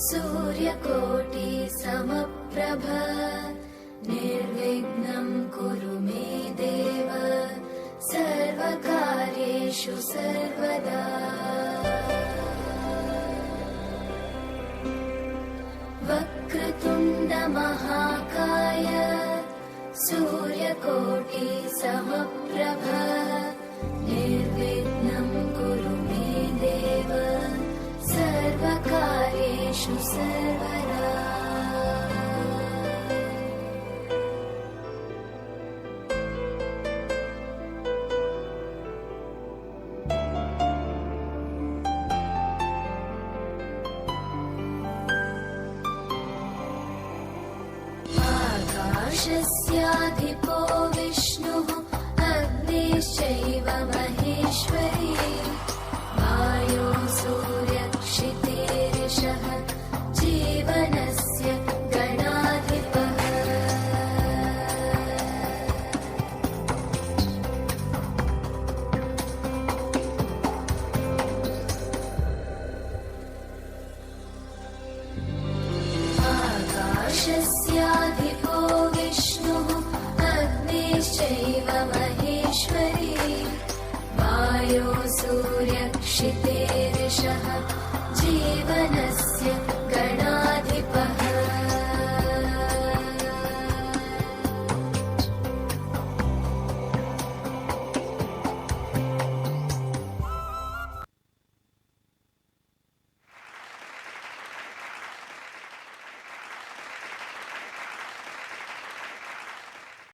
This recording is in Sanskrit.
सूर्यकोटि समप्रभ निर्विघ्नं कुरु मे देव सर्वकार्येषु सर्वदा। वक्रतुण्ड महाकाय सूर्यकोटि समप्रभ निर्विघ्नं कुरु मे देव सर्वकार्येषु सर्वदा। आकाशस्याधिपो विष्णुः अग्निश्चैव महेश्वरी वायो सूर्यक्षितेरिषः जीवनस्य गणाधिपः। आकाशस्याधिपो विष्णुः अग्निश्चैव महेश्वरी वायो सूर्यक्षितेरिषः जीवनस्य